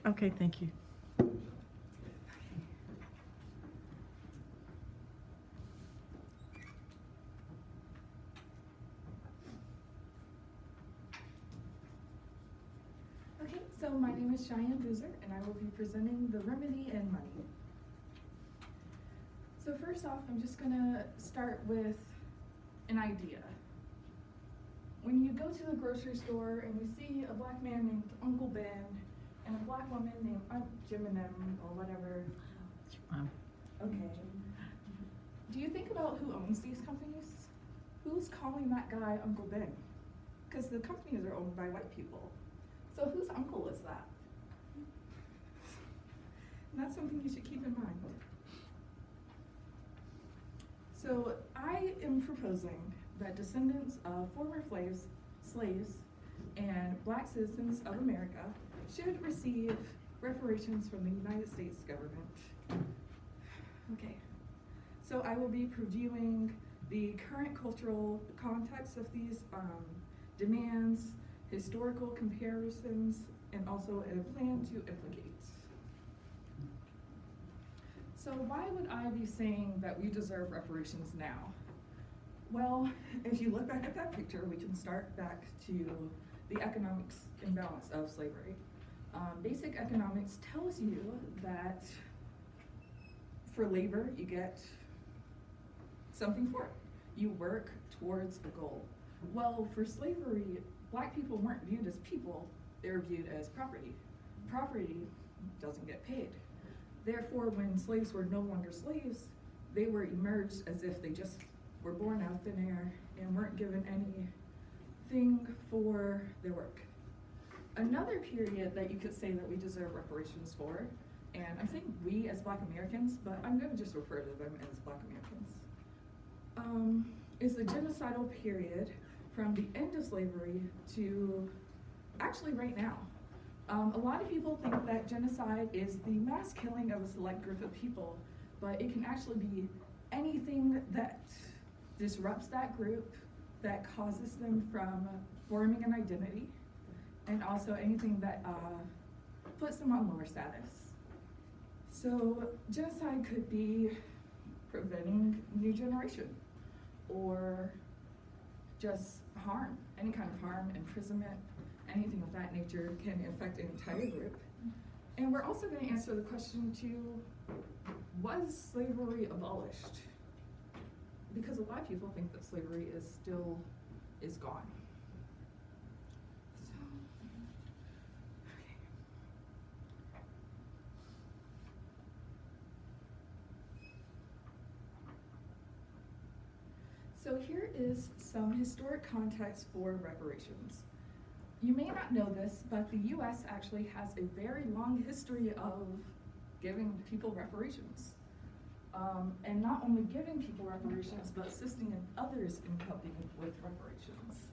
Okay, thank you. Okay, so my name is Cheyenne Boozer, and I will be presenting the remedy and money. So first off, I'm just gonna start with an idea. When you go to the grocery store and you see a black man named Uncle Ben and a black woman named Aunt Jim and them or whatever, okay. Do you think about who owns these companies? Who's calling that guy Uncle Ben? Because the companies are owned by white people. So whose uncle is that? And that's something you should keep in mind. So I am proposing that descendants of former slaves and black citizens of America should receive reparations from the United States government. Okay, so I will be previewing the current cultural context of these demands, historical comparisons, and also a plan to implicate. So why would I be saying that we deserve reparations now? Well, if you look back at that picture, we can start back to the economics imbalance of slavery. Basic economics tells you that for labor, you get something for it. You work towards a goal. Well, for slavery, black people weren't viewed as people, they were viewed as property. Property doesn't get paid. Therefore, when slaves were no longer slaves, they were emerged as if they just were born out of thin air and weren't given anything for their work. Another period that you could say that we deserve reparations for, and I'm saying we as black Americans, but I'm gonna just refer to them as black Americans, is the genocidal period from the end of slavery to actually right now. A lot of people think that genocide is the mass killing of a select group of people, but it can actually be anything that disrupts that group, that causes them from forming an identity, and also anything that puts them on lower status. So genocide could be preventing new generation, or just harm, any kind of harm, imprisonment, anything of that nature can affect an entire group. And we're also going to answer the question too, was slavery abolished? Because a lot of people think that slavery is gone. So, okay. So here is some historic context for reparations. You may not know this, but the US actually has a very long history of giving people reparations. And not only giving people reparations, but assisting in others in helping with reparations.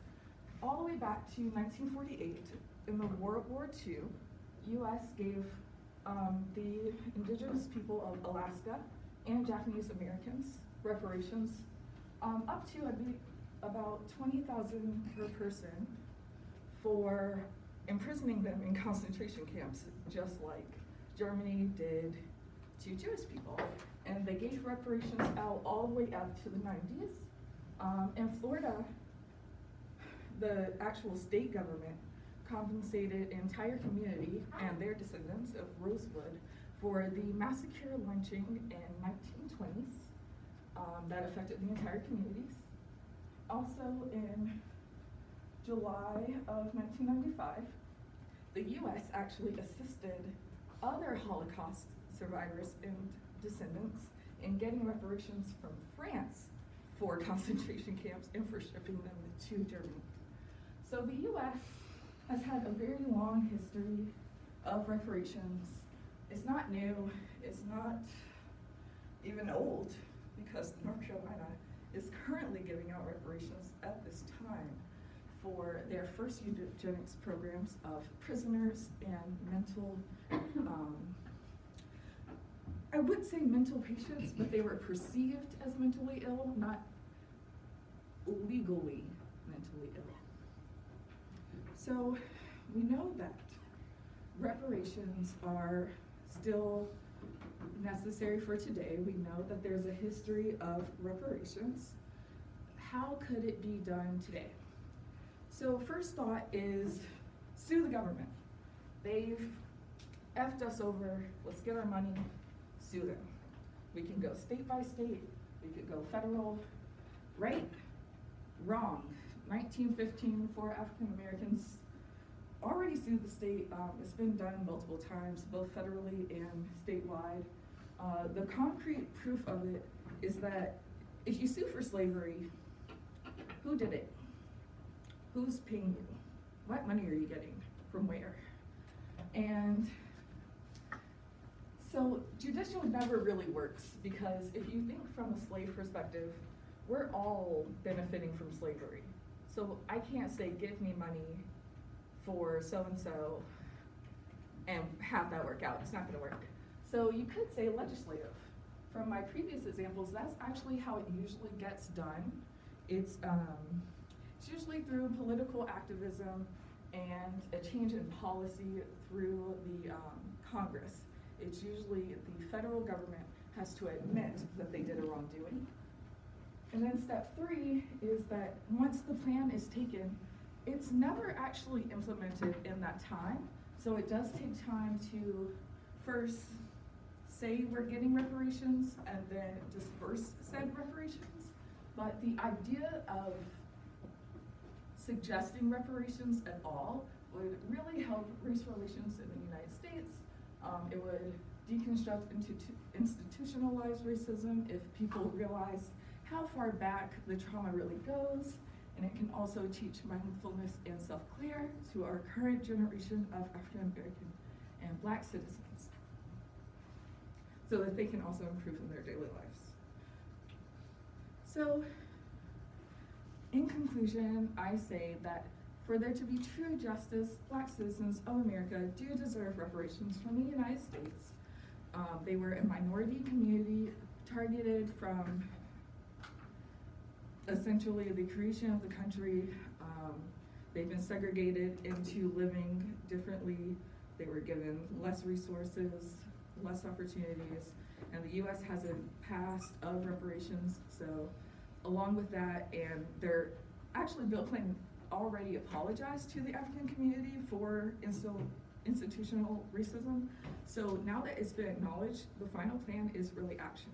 All the way back to 1948, in the World War II, US gave the indigenous people of Alaska and Japanese Americans reparations up to, I believe, about $20,000 per person for imprisoning them in concentration camps, just like Germany did to Jewish people. And they gave reparations out all the way up to the 90s. In Florida, the actual state government compensated an entire community and their descendants of Rosewood for the massacre lynching in 1920s that affected the entire communities. Also in July of 1995, the US actually assisted other Holocaust survivors and descendants in getting reparations from France for concentration camps and for shipping them to Germany. So the US has had a very long history of reparations. It's not new, it's not even old, because North Carolina is currently giving out reparations at this time for their first eugenics programs of prisoners and mental, I would say mental patients, but they were perceived as mentally ill, not legally mentally ill. So we know that reparations are still necessary for today. We know that there's a history of reparations. How could it be done today? So first thought is sue the government. They've effed us over, let's get our money, sue them. We can go state by state, we could go federal, right? Wrong. 1915 for African Americans already sued the state. It's been done multiple times, both federally and statewide. The concrete proof of it is that if you sue for slavery, who did it? Who's paying you? What money are you getting? From where? And so judicial never really works, because if you think from a slave perspective, we're all benefiting from slavery. So I can't say, give me money for so-and-so and have that work out. It's not gonna work. So you could say legislative. From my previous examples, that's actually how it usually gets done. It's usually through political activism and a change in policy through the Congress. It's usually the federal government has to admit that they did a wrongdoing. And then step 3 is that once the plan is taken, it's never actually implemented in that time. So it does take time to first say we're getting reparations and then disperse said reparations. But the idea of suggesting reparations at all would really help race relations in the United States. It would deconstruct institutionalized racism if people realize how far back the trauma really goes, and it can also teach mindfulness and self-care to our current generation of African American and Black citizens, so that they can also improve in their daily lives. So, in conclusion, I say that for there to be true justice, Black citizens of America do deserve reparations from the United States. They were a minority community targeted from essentially the creation of the country. They've been segregated into living differently. They were given less resources, less opportunities, and the US has a past of reparations. So along with that, and they're actually, Bill Clinton already apologized to the African community for institutional racism. So now that it's been acknowledged, the final plan is really action.